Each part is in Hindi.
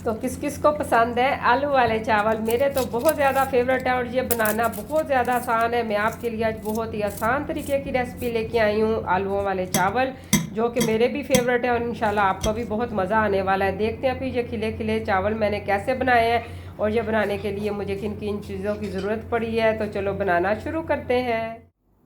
तो किस किस को पसंद है आलू वाले चावल। मेरे तो बहुत ज़्यादा फेवरेट है और ये बनाना बहुत ज़्यादा आसान है। मैं आपके लिए आज बहुत ही आसान तरीके की रेसिपी लेके आई हूँ आलूओं वाले चावल, जो कि मेरे भी फेवरेट है और इंशाल्लाह आपको भी बहुत मज़ा आने वाला है। देखते हैं फिर ये खिले खिले चावल मैंने कैसे बनाए हैं और ये बनाने के लिए मुझे किन किन चीज़ों की ज़रूरत पड़ी है। तो चलो बनाना शुरू करते हैं।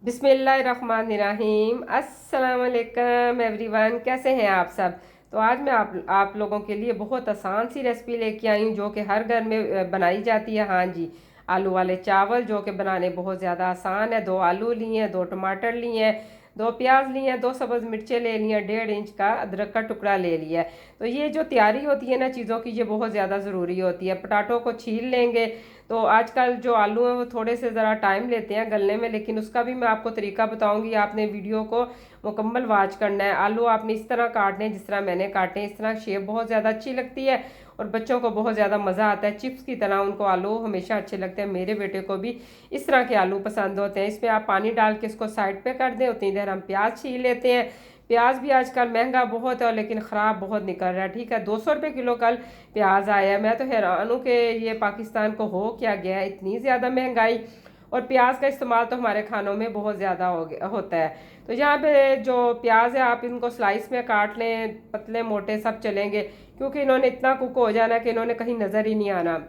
बिस्मिल्लाहिर्रहमानिर्रहीम। अस्सलाम वालेकुम एवरीवन, कैसे हैं आप सब। तो आज मैं आप लोगों के लिए बहुत आसान सी रेसिपी लेके आई हूँ जो कि हर घर में बनाई जाती है। हाँ जी, आलू वाले चावल जो कि बनाने बहुत ज़्यादा आसान है। 2 आलू लिए हैं, 2 टमाटर लिए हैं, 2 प्याज लिए हैं, 2 सब्ज़ मिर्चें ले ली हैं, 1.5 इंच का अदरक का टुकड़ा ले लिया है। तो ये जो तैयारी होती है ना चीज़ों की, ये बहुत ज़्यादा ज़रूरी होती है। पटाटों को छील लेंगे। तो आजकल जो आलू हैं वो थोड़े से ज़रा टाइम लेते हैं गलने में, लेकिन उसका भी मैं आपको तरीका बताऊंगी। आपने वीडियो को मुकम्मल वॉच करना है। आलू आपने इस तरह काटने हैं जिस तरह मैंने काटे हैं। इस तरह शेप बहुत ज़्यादा अच्छी लगती है और बच्चों को बहुत ज़्यादा मज़ा आता है। चिप्स की तरह उनको आलू हमेशा अच्छे लगते हैं। मेरे बेटे को भी इस तरह के आलू पसंद होते हैं। इसमें आप पानी डाल के इसको साइड पे कर दें। उतनी देर हम प्याज छील लेते हैं। प्याज भी आजकल महंगा बहुत है लेकिन ख़राब बहुत निकल रहा है। ठीक है, 200 रुपये किलो कल प्याज आया है। मैं तो हैरान हूँ कि ये पाकिस्तान को हो क्या गया है, इतनी ज़्यादा महंगाई। और प्याज का इस्तेमाल तो हमारे खानों में बहुत ज़्यादा होता है। तो यहाँ पे जो प्याज है आप इनको स्लाइस में काट लें, पतले मोटे सब चलेंगे, क्योंकि इन्होंने इतना कुक हो जाना कि इन्होंने कहीं नज़र ही नहीं आना।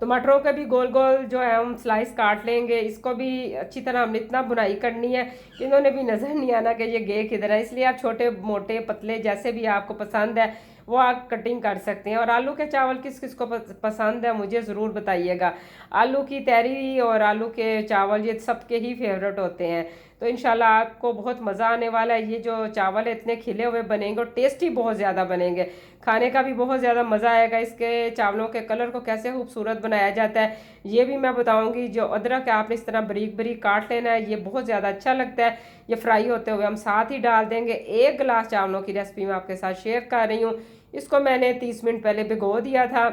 टमाटरों के भी गोल गोल जो है हम स्लाइस काट लेंगे। इसको भी अच्छी तरह हमने इतना बुनाई करनी है कि इन्होंने भी नज़र नहीं आना कि ये गए किधर है। इसलिए आप छोटे मोटे पतले जैसे भी आपको पसंद है वो आप कटिंग कर सकते हैं। और आलू के चावल किस किस को पसंद है मुझे ज़रूर बताइएगा। आलू की तहरी और आलू के चावल ये सबके ही फेवरेट होते हैं। तो इंशाल्लाह आपको बहुत मज़ा आने वाला है। ये जो चावल है इतने खिले हुए बनेंगे और टेस्टी बहुत ज़्यादा बनेंगे। खाने का भी बहुत ज़्यादा मज़ा आएगा। इसके चावलों के कलर को कैसे खूबसूरत बनाया जाता है ये भी मैं बताऊंगी। जो अदरक है आपने इस तरह बारीक बारीक काट लेना है, ये बहुत ज़्यादा अच्छा लगता है। ये फ्राई होते हुए हम साथ ही डाल देंगे। 1 गिलास चावलों की रेसिपी मैं आपके साथ शेयर कर रही हूँ। इसको मैंने 30 मिनट पहले भिगो दिया था।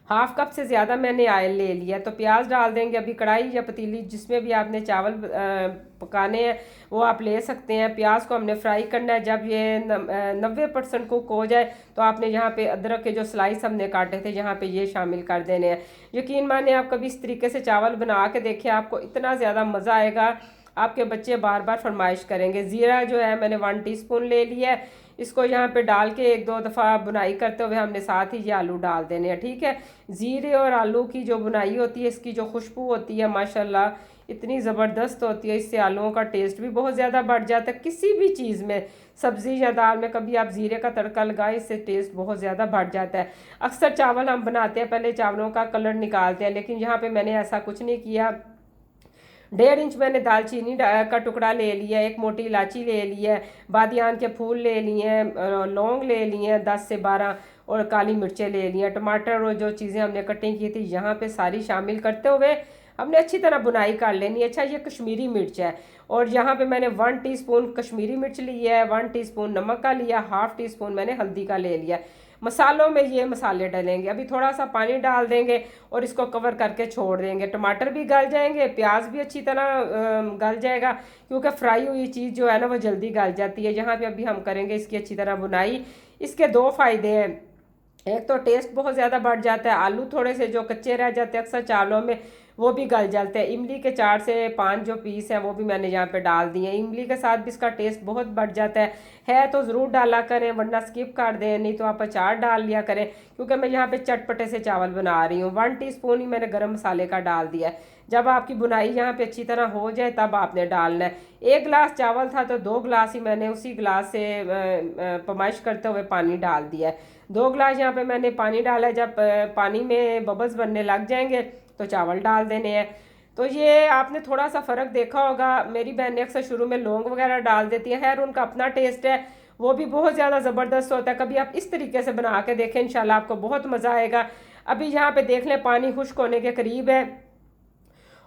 1/2 कप से ज़्यादा मैंने ऑयल ले लिया। तो प्याज डाल देंगे। अभी कढ़ाई या पतीली जिसमें भी आपने चावल पकाने हैं वो आप ले सकते हैं। प्याज को हमने फ्राई करना है। जब ये 90% कुक हो जाए तो आपने यहाँ पे अदरक के जो स्लाइस हमने काटे थे यहाँ पे ये शामिल कर देने हैं। यकीन माने आप कभी इस तरीके से चावल बना के देखिए, आपको इतना ज़्यादा मज़ा आएगा, आपके बच्चे बार बार फरमाइश करेंगे। ज़ीरा जो है मैंने 1 टीस्पून ले लिया है। इसको यहाँ पे डाल के 1-2 दफ़ा बुनाई करते हुए हमने साथ ही ये आलू डाल देने हैं। ठीक है, ज़ीरे और आलू की जो बुनाई होती है, इसकी जो खुशबू होती है माशाल्लाह इतनी ज़बरदस्त होती है। इससे आलूओं का टेस्ट भी बहुत ज़्यादा बढ़ जाता है। किसी भी चीज़ में, सब्ज़ी या दाल में कभी आप ज़ीरे का तड़का लगाएं, इससे टेस्ट बहुत ज़्यादा बढ़ जाता है। अक्सर चावल हम बनाते हैं पहले चावलों का कलर निकालते हैं, लेकिन यहाँ पर मैंने ऐसा कुछ नहीं किया। 1.5 इंच मैंने दालचीनी का टुकड़ा ले लिया, 1 मोटी इलायची ले लिया है, बादियान के फूल ले लिए हैं, लौंग ले लिए हैं 10 से 12 और काली मिर्चें ले ली हैं। टमाटर और जो चीज़ें हमने कटिंग की थी यहाँ पे सारी शामिल करते हुए हमने अच्छी तरह बुनाई कर लेनी है। अच्छा, ये कश्मीरी मिर्च है और यहाँ पे मैंने 1 टीस्पून कश्मीरी मिर्च लिया है, 1 टीस्पून नमक का लिया, 1/2 टीस्पून मैंने हल्दी का ले लिया। मसालों में ये मसाले डलेंगे। अभी थोड़ा सा पानी डाल देंगे और इसको कवर करके छोड़ देंगे। टमाटर भी गल जाएंगे, प्याज भी अच्छी तरह गल जाएगा, क्योंकि फ्राई हुई चीज़ जो है ना वो जल्दी गल जाती है। यहाँ पे अभी हम करेंगे इसकी अच्छी तरह बुनाई। इसके 2 फ़ायदे हैं। एक तो टेस्ट बहुत ज़्यादा बढ़ जाता है। आलू थोड़े से जो कच्चे रह जाते हैं अक्सर चावलों में वो भी गल जाते हैं। इमली के 4 से 5 जो पीस हैं वो भी मैंने यहाँ पे डाल दिए हैं। इमली के साथ भी इसका टेस्ट बहुत बढ़ जाता है तो ज़रूर डाला करें, वरना स्किप कर दें, नहीं तो आप अचार डाल लिया करें, क्योंकि मैं यहाँ पे चटपटे से चावल बना रही हूँ। 1 टीस्पून ही मैंने गरम मसाले का डाल दिया है। जब आपकी बुनाई यहाँ पे अच्छी तरह हो जाए तब आपने डालना है। 1 गिलास चावल था तो 2 गिलास ही मैंने उसी गिलास से पमाइश करते हुए पानी डाल दिया है। 2 गिलास यहाँ पे मैंने पानी डाला है। जब पानी में बबल्स बनने लग जाएंगे तो चावल डाल देने हैं। तो ये आपने थोड़ा सा फ़र्क देखा होगा, मेरी बहनें अक्सर शुरू में लौंग वगैरह डाल देती हैं। खैर उनका अपना टेस्ट है, वो भी बहुत ज़्यादा ज़बरदस्त होता है। कभी आप इस तरीके से बना के देखें, इंशाल्लाह आपको बहुत मज़ा आएगा। अभी यहाँ पे देख लें पानी खुश्क होने के करीब है।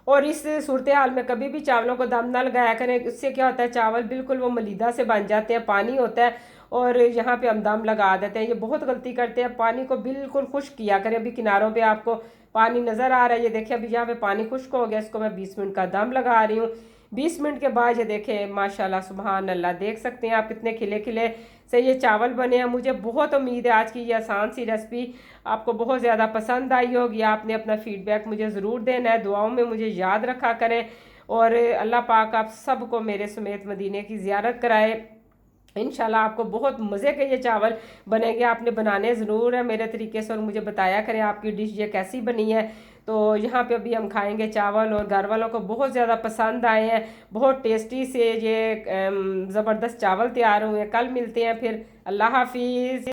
और इस सूरत हाल में कभी भी चावलों को दम ना लगाया करें। इससे क्या होता है, चावल बिल्कुल वो मलीदा से बन जाते हैं, पानी होता है और यहाँ पे हम दम लगा देते हैं। ये बहुत गलती करते हैं। पानी को बिल्कुल खुश्क किया करें। अभी किनारों पे आपको पानी नज़र आ रहा है, ये देखिए अभी यहाँ पे पानी खुश्क हो गया। इसको मैं 20 मिनट का दम लगा रही हूँ। 20 मिनट के बाद ये देखें माशाल्लाह सुबहान अल्लाह, देख सकते हैं आप कितने खिले खिले से ये चावल बने हैं। मुझे बहुत उम्मीद है आज की ये आसान सी रेसिपी आपको बहुत ज़्यादा पसंद आई होगी। आपने अपना फीडबैक मुझे ज़रूर देना है, दुआओं में मुझे याद रखा करें और अल्लाह पाक आप सबको मेरे समेत मदीने की ज़ियारत कराए। इंशाल्लाह आपको बहुत मज़े के ये चावल बनेंगे। आपने बनाने ज़रूर है मेरे तरीके से और मुझे बताया करें आपकी डिश ये कैसी बनी है। तो यहाँ पे अभी हम खाएंगे चावल और घर वालों को बहुत ज़्यादा पसंद आए हैं। बहुत टेस्टी से ये ज़बरदस्त चावल तैयार हुए हैं। कल मिलते हैं फिर। अल्लाह हाफिज़।